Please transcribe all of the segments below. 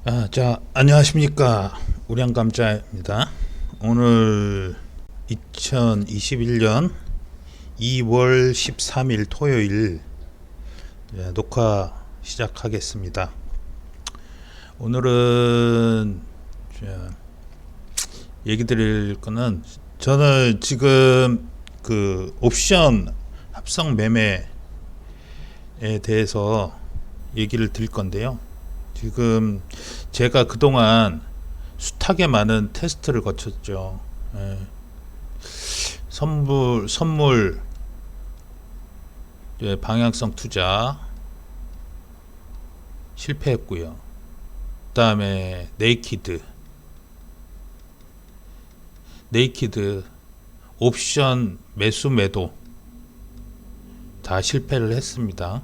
안녕하십니까. 우량감자입니다. 오늘 2021년 2월 13일 토요일 녹화 시작하겠습니다. 오늘은 얘기 드릴 거는 저는 지금 그 옵션 합성 매매에 대해서 얘기를 드릴 건데요. 지금 제가 그동안 숱하게 많은 테스트를 거쳤죠. 선물 방향성 투자 실패했고요. 그 다음에 네이키드 옵션 매수 매도 다 실패를 했습니다.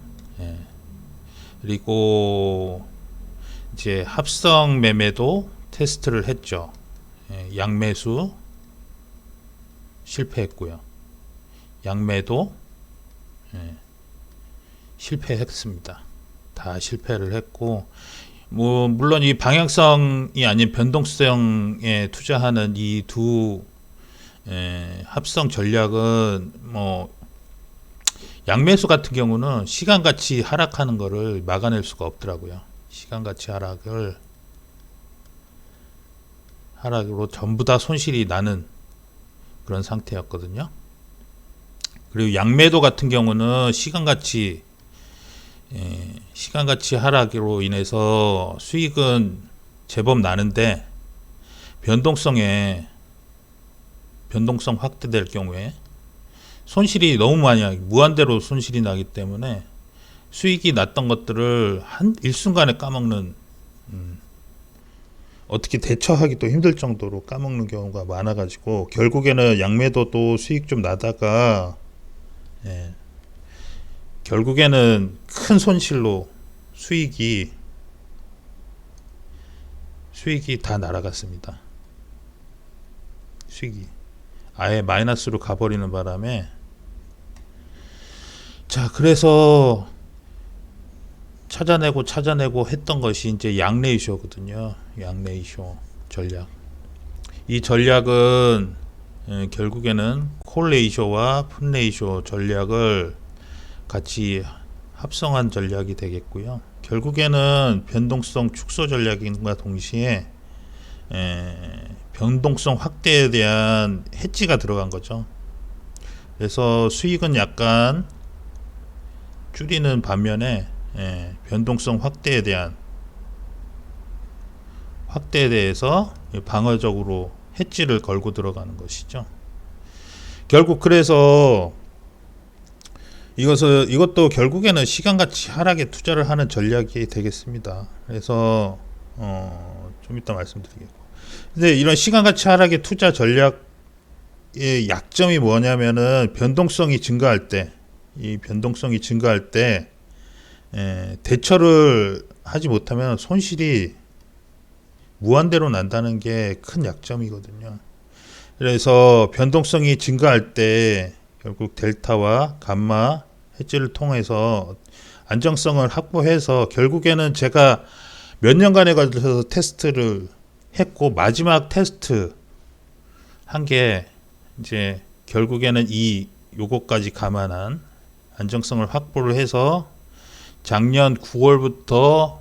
그리고 이제 합성 매매도 테스트를 했죠. 양매수 실패했고요. 양매도 실패했습니다. 다 실패를 했고, 물론 이 방향성이 아닌 변동성에 투자하는 이 두 합성 전략은 양매수 같은 경우는 시간같이 하락하는 거를 막아낼 수가 없더라고요. 시간같이 하락으로 전부 다 손실이 나는 그런 상태였거든요. 그리고 양매도 같은 경우는 시간같이 하락으로 인해서 수익은 제법 나는데 변동성 확대될 경우에 손실이 너무 무한대로 손실이 나기 때문에 수익이 났던 것들을 일순간에 까먹는, 어떻게 대처하기도 힘들 정도로 까먹는 경우가 많아가지고 결국에는 양매도 또 수익 좀 나다가 결국에는 큰 손실로 수익이 다 날아갔습니다. 수익이 아예 마이너스로 가버리는 바람에, 그래서 찾아내고 했던 것이 이제 양레이쇼거든요. 양레이쇼 전략. 이 전략은 결국에는 콜레이쇼와 풋레이쇼 전략을 같이 합성한 전략이 되겠고요. 결국에는 변동성 축소 전략인과 동시에 변동성 확대에 대한 해지가 들어간 거죠. 그래서 수익은 약간 줄이는 반면에 변동성 확대에 대해서 방어적으로 해지를 걸고 들어가는 것이죠. 결국 그래서 이것도 결국에는 시간같이 하락에 투자를 하는 전략이 되겠습니다. 그래서 좀 이따 말씀드리겠고, 근데 이런 시간같이 하락의 투자 전략의 약점이 뭐냐면은 변동성이 증가할 때 대처를 하지 못하면 손실이 무한대로 난다는 게 큰 약점이거든요. 그래서 변동성이 증가할 때 결국 델타와 감마 해지를 통해서 안정성을 확보해서, 결국에는 제가 몇 년간에 걸쳐서 테스트를 했고 마지막 테스트 한 게 이제 결국에는 요거까지 감안한 안정성을 확보를 해서 작년 9월부터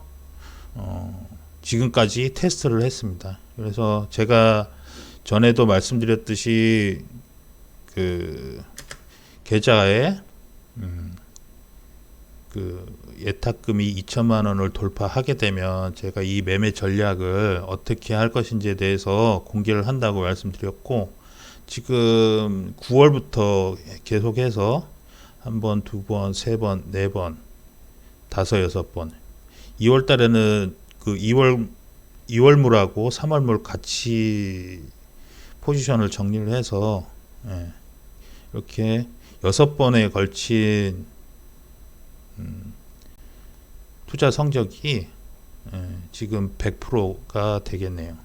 지금까지 테스트를 했습니다. 그래서 제가 전에도 말씀드렸듯이 그 계좌에 그 예탁금이 2천만 원을 돌파하게 되면 제가 이 매매 전략을 어떻게 할 것인지에 대해서 공개를 한다고 말씀드렸고, 지금 9월부터 계속해서 한 번, 두 번, 세 번, 네 번, 다섯, 여섯 번, 2월 달에는 그 2월물하고 3월물 같이 포지션을 정리를 해서 이렇게 6번에 걸친 투자 성적이 지금 100%가 되겠네요.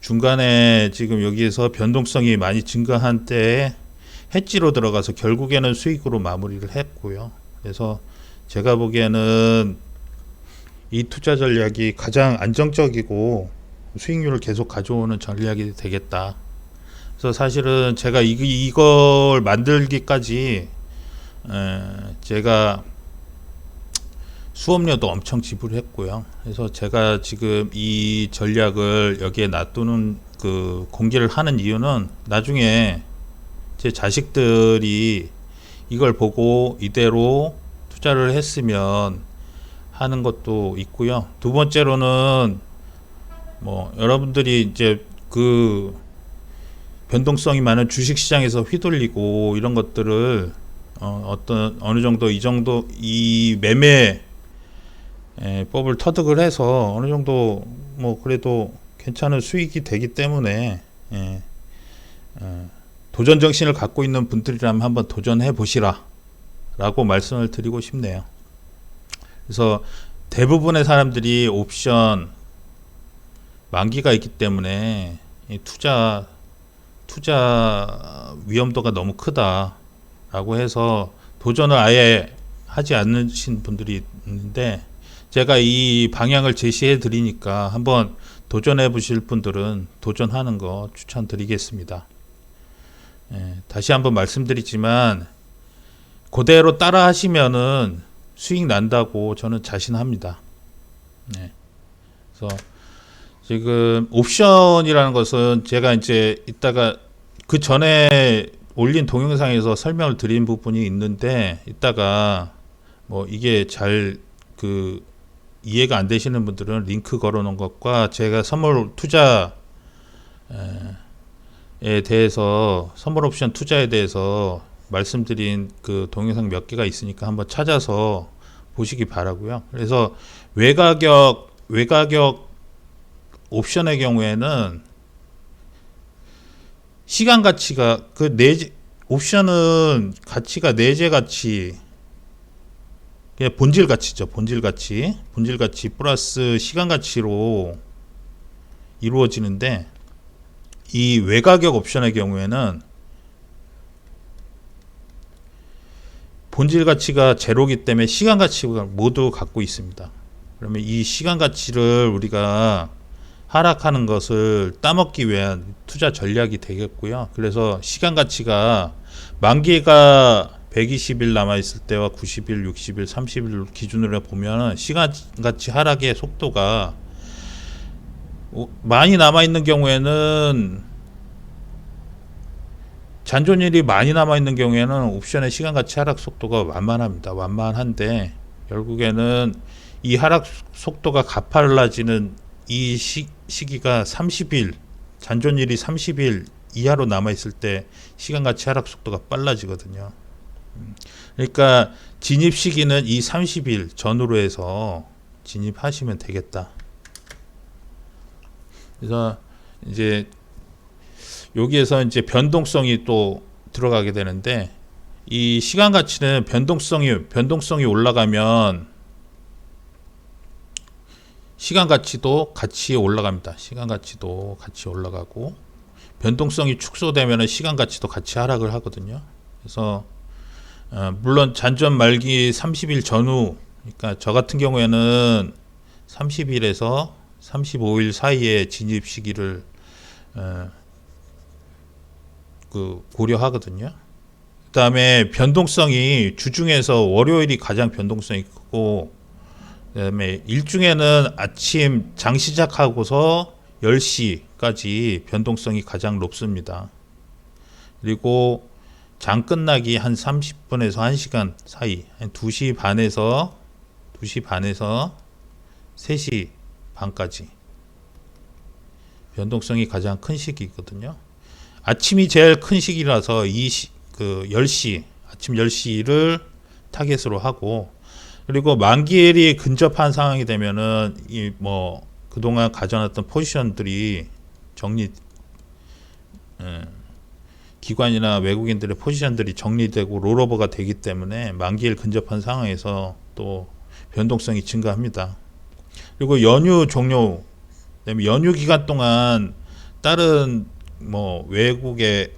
중간에 지금 여기에서 변동성이 많이 증가한 때에 해지로 들어가서 결국에는 수익으로 마무리를 했고요. 그래서 제가 보기에는 이 투자 전략이 가장 안정적이고 수익률을 계속 가져오는 전략이 되겠다. 그래서 사실은 제가 이걸 만들기까지 제가 수업료도 엄청 지불했고요. 그래서 제가 지금 이 전략을 여기에 놔두는 그 공개를 하는 이유는 나중에 제 자식들이 이걸 보고 이대로 투자를 했으면 하는 것도 있고요. 두 번째로는 뭐 여러분들이 이제 그 변동성이 많은 주식 시장에서 휘둘리고 이런 것들을 어느 정도 이 매매 법을 터득을 해서 어느 정도 뭐 그래도 괜찮은 수익이 되기 때문에 도전 정신을 갖고 있는 분들이라면 한번 도전해 보시라 라고 말씀을 드리고 싶네요. 그래서 대부분의 사람들이 옵션 만기가 있기 때문에 이 투자 위험도가 너무 크다라고 해서 도전을 아예 하지 않으신 분들이 있는데, 제가 이 방향을 제시해 드리니까 한번 도전해 보실 분들은 도전하는 거 추천드리겠습니다. 다시 한번 말씀드리지만 그대로 따라 하시면은 수익 난다고 저는 자신합니다. 그래서 지금 옵션이라는 것은 제가 이제 이따가 그 전에 올린 동영상에서 설명을 드린 부분이 있는데, 이따가 뭐 이게 잘 이해가 안 되시는 분들은 링크 걸어 놓은 것과 제가 선물 투자에 대해서, 선물 옵션 투자에 대해서 말씀드린 그 동영상 몇 개가 있으니까 한번 찾아서 보시기 바라고요. 그래서 외가격 옵션의 경우에는 시간 가치가 옵션은 가치가 내재 가치, 그냥 본질 가치죠. 본질 가치 플러스 시간 가치로 이루어지는데, 이 외가격 옵션의 경우에는 본질 가치가 제로이기 때문에 시간 가치가 모두 갖고 있습니다. 그러면 이 시간 가치를 우리가 하락하는 것을 따먹기 위한 투자 전략이 되겠고요. 그래서 시간 가치가 만기가 120일 남아있을 때와 90일, 60일, 30일 기준으로 보면 시간 가치 하락의 속도가 많이 남아있는 경우에는, 잔존일이 많이 남아있는 경우에는 옵션의 시간 가치 하락 속도가 완만한데 결국에는 이 하락 속도가 가팔라지는 이 시기가 30일, 잔존일이 30일 이하로 남아있을 때 시간 가치 하락 속도가 빨라지거든요. 그러니까 진입 시기는 이 30일 전후로 해서 진입하시면 되겠다. 그래서 이제 여기에서 이제 변동성이 또 들어가게 되는데, 이 시간 가치는 변동성이 올라가면 시간 가치도 같이 올라갑니다. 시간 가치도 같이 올라가고, 변동성이 축소되면 시간 가치도 같이 하락을 하거든요. 그래서 물론 잔존 말기 30일 전후, 그러니까 저 같은 경우에는 30일에서 35일 사이에 진입 시기를 고려하거든요. 그 다음에 변동성이 주중에서 월요일이 가장 변동성이 크고, 그 다음에 일중에는 아침 장 시작하고서 10시까지 변동성이 가장 높습니다. 그리고 장 끝나기 한 30분에서 1시간 사이, 한 2시 반에서 3시 반까지 변동성이 가장 큰 시기거든요. 아침이 제일 큰 시기라서 10시, 아침 10시를 타겟으로 하고, 그리고 만기일이 근접한 상황이 되면은 그동안 가져놨던 포지션들이 기관이나 외국인들의 포지션들이 정리되고 롤오버가 되기 때문에 만기일 근접한 상황에서 또 변동성이 증가합니다. 그리고 연휴 종료, 그다음에 연휴 기간 동안 다른 외국의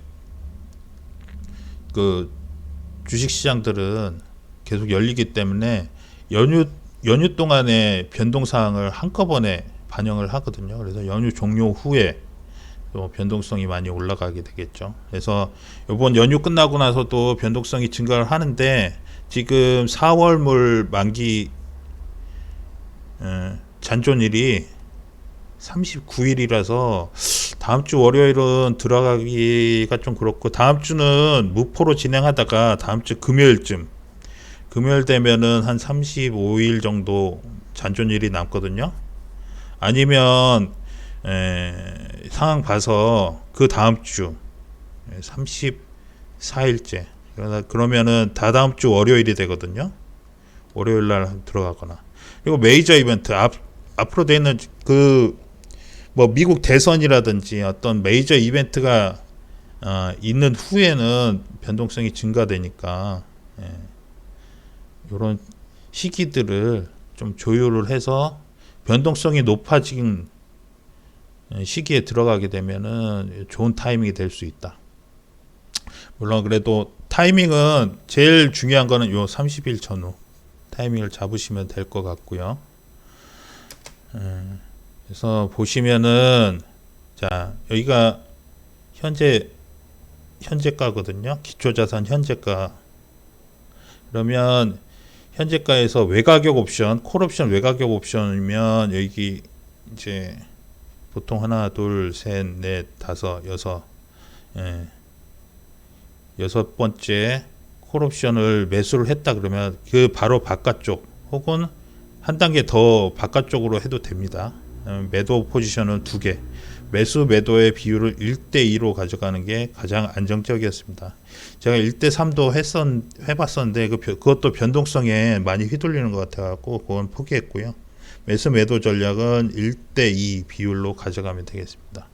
그 주식 시장들은 계속 열리기 때문에 연휴 연휴 동안의 변동 사항을 한꺼번에 반영을 하거든요. 그래서 연휴 종료 후에 또 변동성이 많이 올라가게 되겠죠. 그래서 이번 연휴 끝나고 나서도 변동성이 증가를 하는데 지금 4월물 만기 잔존일이 39일이라서 다음 주 월요일은 들어가기가 좀 그렇고, 다음 주는 무포로 진행하다가 다음 주 금요일 되면은 한 35일 정도 잔존일이 남거든요. 아니면 상황 봐서 그 다음 주 34일째, 그러면은 다다음 주 월요일이 되거든요. 월요일 날 들어가거나. 그리고 메이저 이벤트 앞으로 돼 있는 뭐 미국 대선이라든지 어떤 메이저 이벤트가 있는 후에는 변동성이 증가되니까, 이런 시기들을 좀 조율을 해서 변동성이 높아진 시기에 들어가게 되면은 좋은 타이밍이 될 수 있다. 물론 그래도 타이밍은 제일 중요한 거는 요 30일 전후 타이밍을 잡으시면 될 것 같고요. 그래서 보시면은, 자, 여기가 현재가거든요. 기초자산 현재가. 그러면 현재가에서 외가격 옵션, 콜옵션 외가격 옵션이면 여기 이제 보통 하나, 둘, 셋, 넷, 다섯, 여섯 번째 콜옵션을 매수를 했다 그러면 그 바로 바깥쪽 혹은 한 단계 더 바깥쪽으로 해도 됩니다. 매도 포지션은 2개, 매수 매도의 비율을 1대2로 가져가는 게 가장 안정적이었습니다. 제가 1대3도 해봤었는데 그것도 변동성에 많이 휘둘리는 것 같아갖고 그건 포기했고요. 매수 매도 전략은 1대2 비율로 가져가면 되겠습니다.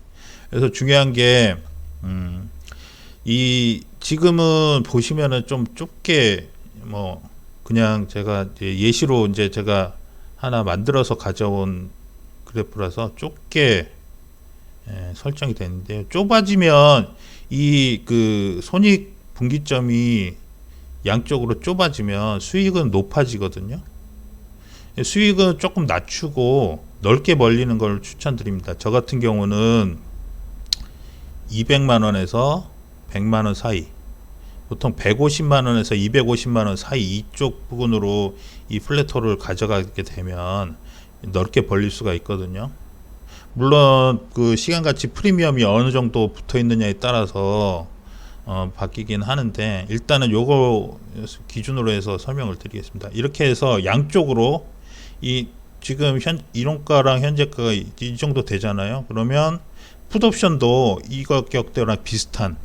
그래서 중요한 게 지금은 보시면은 좀 좁게, 뭐 그냥 제가 예시로 이제 제가 하나 만들어서 가져온 그래프라서 좁게 설정이 되는데요. 좁아지면 손익 분기점이 양쪽으로 좁아지면 수익은 높아지거든요. 수익은 조금 낮추고 넓게 벌리는 걸 추천드립니다. 저 같은 경우는 200만원에서 100만원 사이, 보통 150만원에서 250만원 사이 이쪽 부분으로 이 플래터를 가져가게 되면 넓게 벌릴 수가 있거든요. 물론 그 시간가치 프리미엄이 어느 정도 붙어 있느냐에 따라서 바뀌긴 하는데, 일단은 요거 기준으로 해서 설명을 드리겠습니다. 이렇게 해서 양쪽으로 지금 이론가랑 현재가가 이 정도 되잖아요. 그러면 풋옵션도 이 가격대랑 비슷한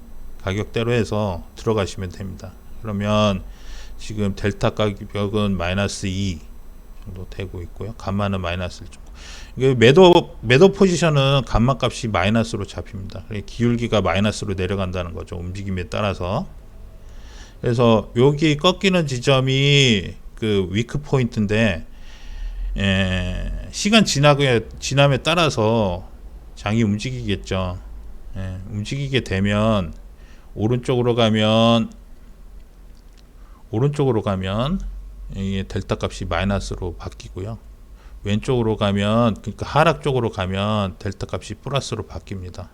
가격대로 해서 들어가시면 됩니다. 그러면 지금 델타 가격은 마이너스 2 정도 되고 있고요. 감마는 마이너스 1 정도. 매도 포지션은 감마 값이 마이너스로 잡힙니다. 기울기가 마이너스로 내려간다는 거죠. 움직임에 따라서. 그래서 여기 꺾이는 지점이 그 위크 포인트인데, 시간 지남에 따라서 장이 움직이겠죠. 움직이게 되면 오른쪽으로 가면 이 델타 값이 마이너스로 바뀌고요. 왼쪽으로 가면, 그러니까 하락 쪽으로 가면 델타 값이 플러스로 바뀝니다.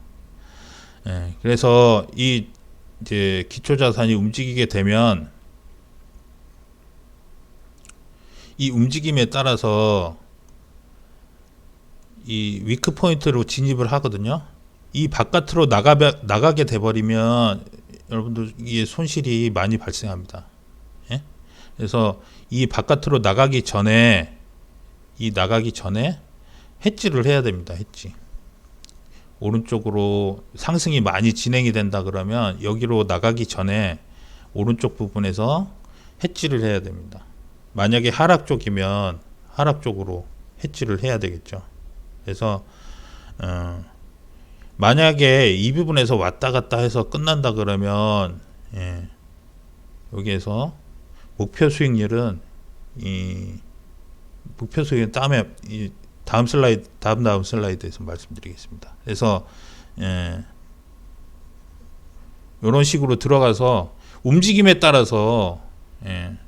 그래서 이제 기초 자산이 움직이게 되면 이 움직임에 따라서 이 위크 포인트로 진입을 하거든요. 이 바깥으로 나가게 돼 버리면 여러분들 이게 손실이 많이 발생합니다. 그래서 이 바깥으로 나가기 전에 해지를 해야 됩니다. 해지. 오른쪽으로 상승이 많이 진행이 된다 그러면 여기로 나가기 전에 오른쪽 부분에서 해지를 해야 됩니다. 만약에 하락 쪽이면 하락 쪽으로 해지를 해야 되겠죠. 그래서 만약에 이 부분에서 왔다 갔다 해서 끝난다 그러면, 여기에서 목표 수익률은 다음 슬라이드에서 말씀드리겠습니다. 그래서 이런 식으로 들어가서 움직임에 따라서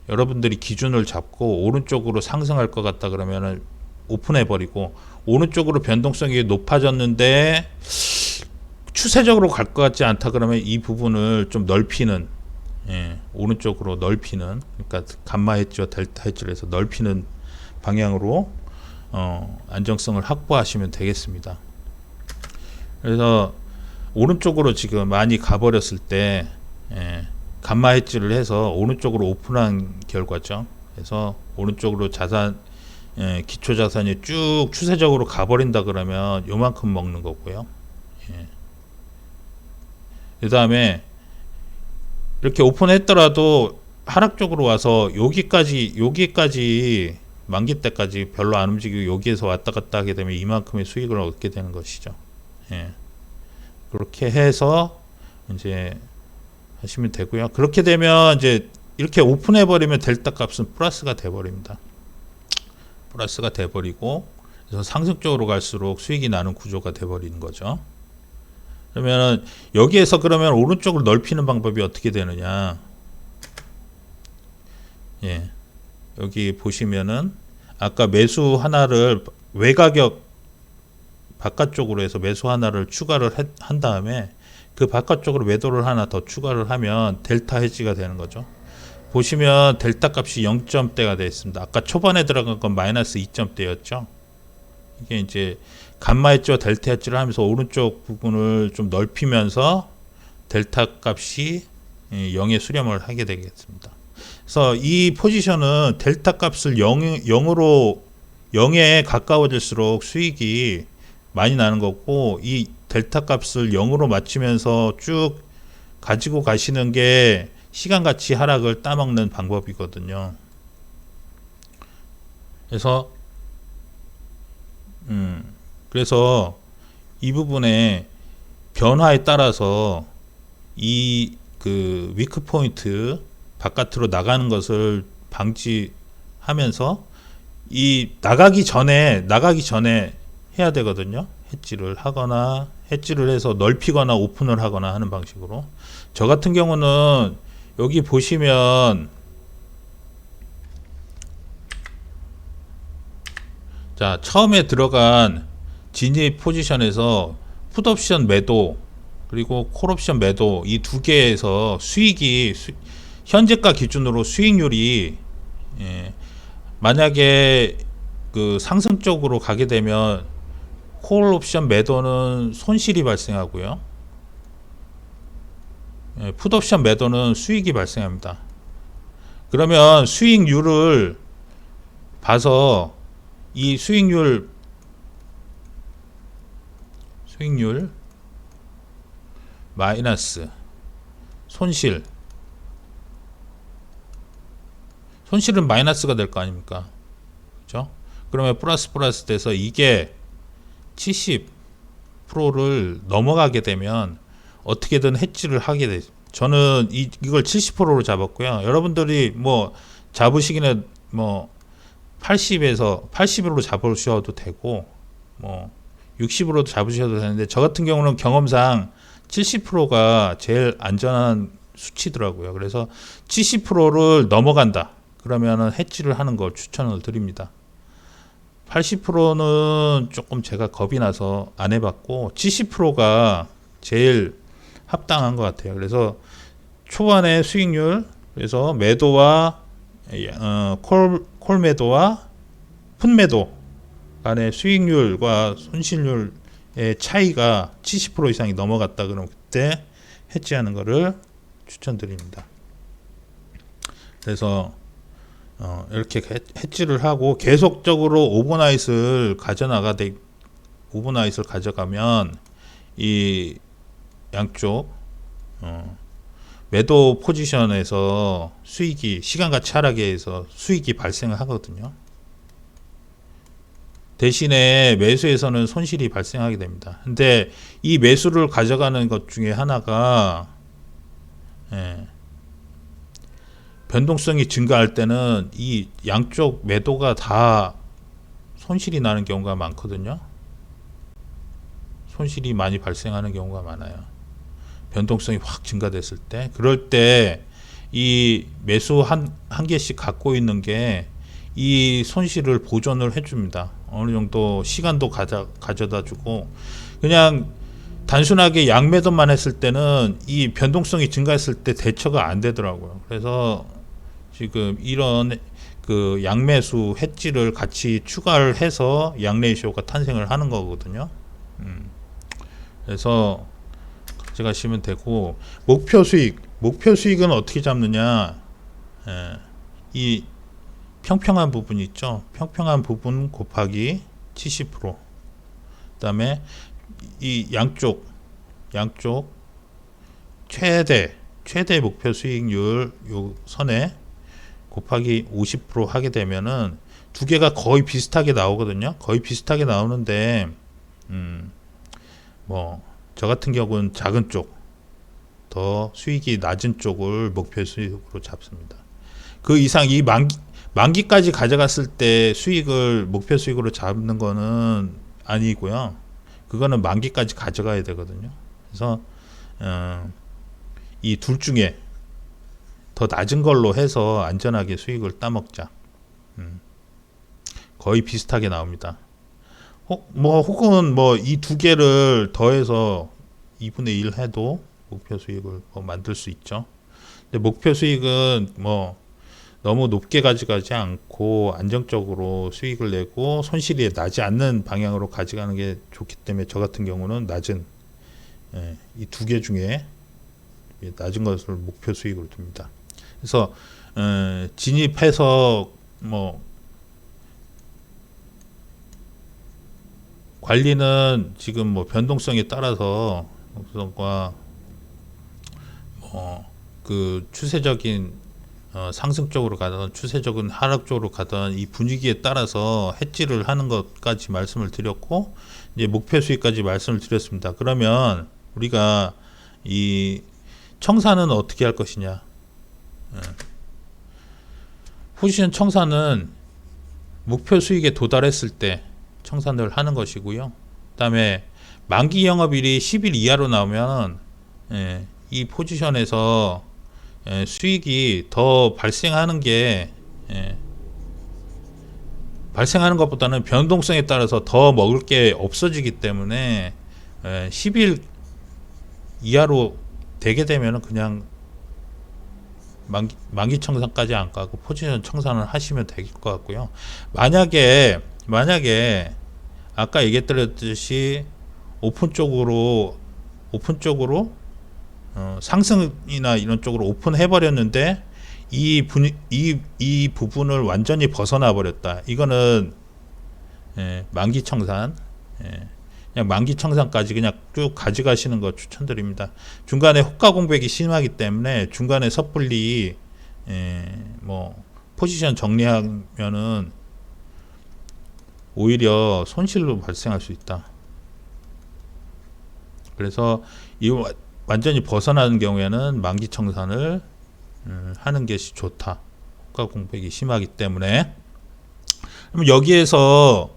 여러분들이 기준을 잡고 오른쪽으로 상승할 것 같다 그러면은 오픈해 버리고, 오른쪽으로 변동성이 높아졌는데 추세적으로 갈 것 같지 않다 그러면 이 부분을 좀 넓히는, 오른쪽으로 넓히는, 그러니까 감마 헤지와 델타 헤지를 해서 넓히는 방향으로 안정성을 확보하시면 되겠습니다. 그래서 오른쪽으로 지금 많이 가버렸을 때 감마 헤지를 해서 오른쪽으로 오픈한 결과죠. 그래서 오른쪽으로 자산, 기초 자산이 쭉 추세적으로 가버린다 그러면 요만큼 먹는 거고요. 그 다음에 이렇게 오픈했더라도 하락 쪽으로 와서 여기까지 만기 때까지 별로 안 움직이고 여기에서 왔다 갔다 하게 되면 이만큼의 수익을 얻게 되는 것이죠. 그렇게 해서 이제 하시면 되고요. 그렇게 되면 이제 이렇게 오픈해 버리면 델타 값은 플러스가 돼 버립니다. 플러스가 돼 버리고, 그래서 상승적으로 갈수록 수익이 나는 구조가 돼 버리는 거죠. 그러면 여기에서 그러면 오른쪽을 넓히는 방법이 어떻게 되느냐? 여기 보시면은 아까 매수 하나를 외가격 바깥쪽으로 해서 매수 하나를 추가를 한 다음에 그 바깥쪽으로 매도를 하나 더 추가를 하면 델타 헤지가 되는 거죠. 보시면 델타 값이 0점대가 되어 있습니다. 아까 초반에 들어간 건 마이너스 2점대였죠. 이게 이제 감마 헤지와 델타 헤지를 하면서 오른쪽 부분을 좀 넓히면서 델타 값이 0에 수렴을 하게 되겠습니다. 그래서 이 포지션은 델타 값을 0에 가까워질수록 수익이 많이 나는 거고, 이 델타 값을 0으로 맞추면서 쭉 가지고 가시는 게 시간가치 하락을 따먹는 방법이거든요. 그래서 이 부분의 변화에 따라서 이 그 위크 포인트 바깥으로 나가는 것을 방지하면서 이 나가기 전에 해야 되거든요. 헤지를 하거나 헤지를 해서 넓히거나 오픈을 하거나 하는 방식으로. 저 같은 경우는 여기 보시면 자, 처음에 들어간 진입 포지션에서 풋옵션 매도 그리고 콜옵션 매도 이 두 개에서 수익이 현재가 기준으로 수익률이 만약에 그 상승 쪽으로 가게 되면 콜옵션 매도는 손실이 발생하고요. 풋옵션 매도는 수익이 발생합니다. 그러면 수익률을 봐서 이 수익률 마이너스 손실은 마이너스가 될 거 아닙니까? 그렇죠? 그러면 플러스 돼서 이게 70%를 넘어가게 되면 어떻게든 헤지를 하게 되죠. 저는 이걸 70%로 잡았고요. 여러분들이 뭐 잡으시기는 뭐 80으로 잡으셔도 되고 뭐 60으로도 잡으셔도 되는데, 저 같은 경우는 경험상 70%가 제일 안전한 수치더라고요. 그래서 70%를 넘어간다 그러면은 헤지를 하는 걸 추천을 드립니다. 80%는 조금 제가 겁이 나서 안 해봤고 70%가 제일 합당한 것 같아요. 그래서 초반에 수익률, 그래서 매도와 콜 매도와 풋 매도 간의 수익률과 손실률의 차이가 70% 이상이 넘어갔다 그러면 그때 해지하는 것을 추천드립니다. 그래서 이렇게 해지를 하고 계속적으로 오버나잇을 가져가면 이 양쪽 매도 포지션에서 수익이 시간가치 하락에 의해서 수익이 발생을 하거든요. 대신에 매수에서는 손실이 발생하게 됩니다. 근데 이 매수를 가져가는 것 중에 하나가 변동성이 증가할 때는 이 양쪽 매도가 다 손실이 나는 경우가 많거든요. 손실이 많이 발생하는 경우가 많아요. 변동성이 확 증가됐을 때. 그럴 때 이 매수 한 개씩 갖고 있는 게 이 손실을 보존을 해줍니다. 어느 정도 시간도 가져다 주고, 그냥 단순하게 양매도만 했을 때는 이 변동성이 증가했을 때 대처가 안 되더라고요. 그래서 지금 이런 그 양매수 해지를 같이 추가를 해서 양레이쇼가 탄생을 하는 거거든요. 그래서 가져가시면 되고, 목표 수익은 어떻게 잡느냐? 이 평평한 부분 있죠. 평평한 부분 곱하기 70%. 그다음에 이 양쪽 최대 목표 수익률 요 선에 곱하기 50% 하게 되면은 두 개가 거의 비슷하게 나오거든요. 거의 비슷하게 나오는데 뭐 저 같은 경우는 작은 쪽, 더 수익이 낮은 쪽을 목표 수익으로 잡습니다. 그 이상 이 만기까지 가져갔을 때 수익을 목표 수익으로 잡는 거는 아니고요. 그거는 만기까지 가져가야 되거든요. 그래서 이 둘 중에 더 낮은 걸로 해서 안전하게 수익을 따먹자. 거의 비슷하게 나옵니다. 혹은 뭐 이 두 개를 더해서 2분의 1 해도 목표 수익을 뭐 만들 수 있죠. 근데 목표 수익은 뭐 너무 높게 가져가지 않고 안정적으로 수익을 내고 손실이 나지 않는 방향으로 가져가는 게 좋기 때문에 저 같은 경우는 낮은 이 두 개 중에 낮은 것을 목표 수익으로 둡니다. 그래서 진입해서 뭐 관리는 지금 뭐 변동성에 따라서 그 추세적인 상승 쪽으로 가든 추세적인 하락 쪽으로 가든 이 분위기에 따라서 해지를 하는 것까지 말씀을 드렸고, 이제 목표 수익까지 말씀을 드렸습니다. 그러면 우리가 이 청산은 어떻게 할 것이냐? 포지션 청산은 목표 수익에 도달했을 때 청산을 하는 것이고요. 그다음에 만기 영업일이 10일 이하로 나오면 이 포지션에서 수익이 더 발생하는 게 발생하는 것보다는 변동성에 따라서 더 먹을 게 없어지기 때문에 10일 이하로 되게 되면 그냥 만기 청산까지 안 가고 포지션 청산을 하시면 될 것 같고요. 만약에 아까 얘기했듯이 오픈 쪽으로 상승이나 이런 쪽으로 오픈해 버렸는데 이 부분을 완전히 벗어나 버렸다. 이거는 만기 청산, 그냥 만기 청산까지 그냥 쭉 가져가시는 거 추천드립니다. 중간에 호가 공백이 심하기 때문에 중간에 섣불리 뭐 포지션 정리하면은 오히려 손실로 발생할 수 있다. 그래서 이 완전히 벗어나는 경우에는 만기 청산을 하는 것이 좋다. 호가 공백이 심하기 때문에. 그럼 여기에서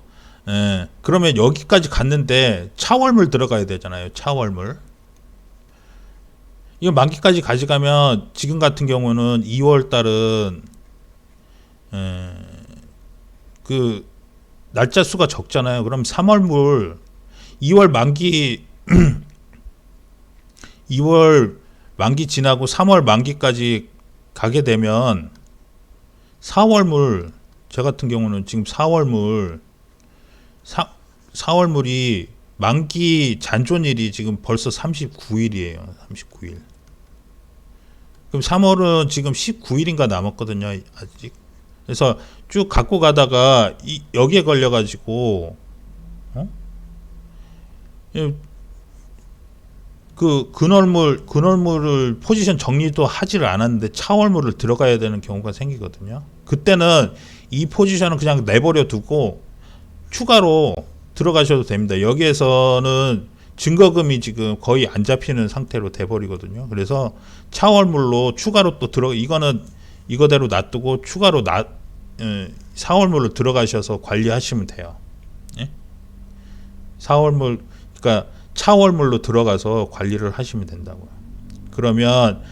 그러면 여기까지 갔는데 차월물 들어가야 되잖아요. 차월물. 이거 만기까지 가져가면 지금 같은 경우는 2월 달은 그 날짜 수가 적잖아요. 그럼 3월물 2월 만기 2월 만기 지나고 3월 만기까지 가게 되면 4월물, 저 같은 경우는 지금 4월물이 만기 잔존일이 지금 벌써 39일이에요. 39일. 그럼 3월은 지금 19일인가 남았거든요. 아직. 그래서 쭉 갖고 가다가 여기에 걸려가지고 그 근월물을 포지션 정리도 하지를 않았는데 차월물을 들어가야 되는 경우가 생기거든요. 그때는 이 포지션은 그냥 내버려 두고 추가로 들어가셔도 됩니다. 여기에서는 증거금이 지금 거의 안 잡히는 상태로 돼버리거든요. 그래서 차월물로 추가로 또 이거는 이거대로 놔두고 추가로 4월물로 들어가셔서 관리하시면 돼요. 예? 4월물, 그러니까 차월물로 들어가서 관리를 하시면 된다고요. 그러면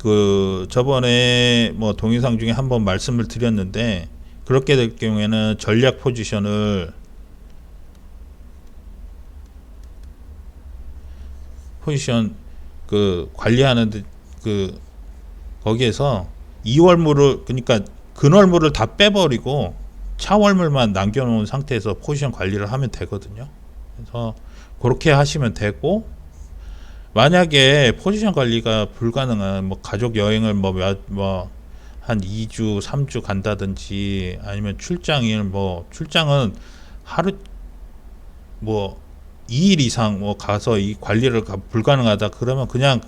그 저번에 뭐 동영상 중에 한번 말씀을 드렸는데, 그렇게 될 경우에는 전략 포지션 그 관리하는 그 거기에서 이월물을, 그러니까 근월물을 다 빼버리고 차월물만 남겨놓은 상태에서 포지션 관리를 하면 되거든요. 그래서 그렇게 하시면 되고, 만약에 포지션 관리가 불가능한 뭐 가족 여행을 한 2주, 3주 간다든지, 아니면 출장은 하루 뭐 2일 이상 뭐 가서 이 관리를 불가능하다 그러면 그냥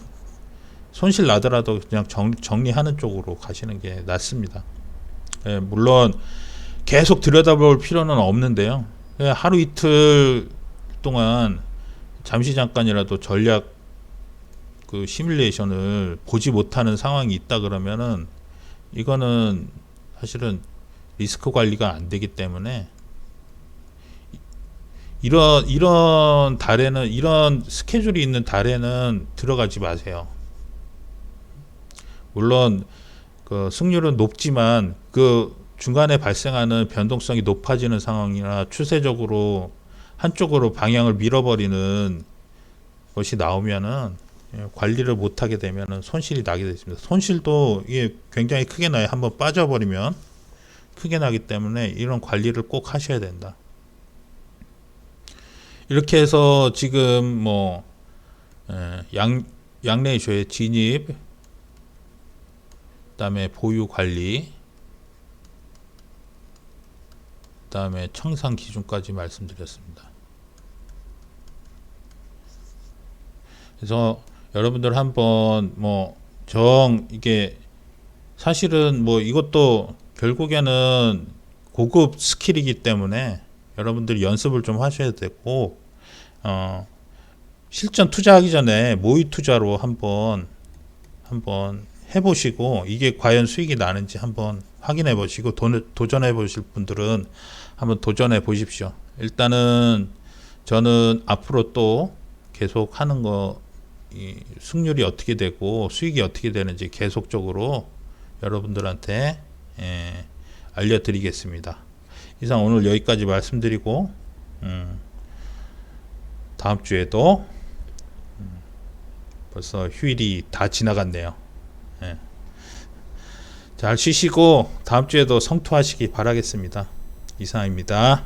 손실 나더라도 그냥 정리하는 쪽으로 가시는 게 낫습니다. 예, 물론 계속 들여다볼 필요는 없는데요. 예, 하루 이틀 동안 잠시 잠깐이라도 전략 그 시뮬레이션을 보지 못하는 상황이 있다 그러면은 이거는 사실은 리스크 관리가 안 되기 때문에, 이런 달에는, 이런 스케줄이 있는 달에는 들어가지 마세요. 물론 그 승률은 높지만 그 중간에 발생하는 변동성이 높아지는 상황이나 추세적으로 한쪽으로 방향을 밀어버리는 것이 나오면은, 관리를 못하게 되면은 손실이 나게 되습니다. 손실도 이게 굉장히 크게 나요. 한번 빠져버리면 크게 나기 때문에 이런 관리를 꼭 하셔야 된다. 이렇게 해서 지금 뭐 양레이쇼의 진입, 그다음에 보유 관리, 그다음에 청산 기준까지 말씀드렸습니다. 그래서 여러분들 한번 이게 사실은 이것도 결국에는 고급 스킬이기 때문에 여러분들이 연습을 좀 하셔야 되고, 실전 투자하기 전에 모의 투자로 한번 해보시고, 이게 과연 수익이 나는지 한번 확인해 보시고, 도전해 보실 분들은 한번 도전해 보십시오. 일단은 저는 앞으로 또 계속 하는 거, 이 승률이 어떻게 되고 수익이 어떻게 되는지 계속적으로 여러분들한테 알려드리겠습니다. 이상 오늘 여기까지 말씀드리고, 다음 주에도 벌써 휴일이 다 지나갔네요. 잘 쉬시고 다음 주에도 성투하시기 바라겠습니다. 이상입니다.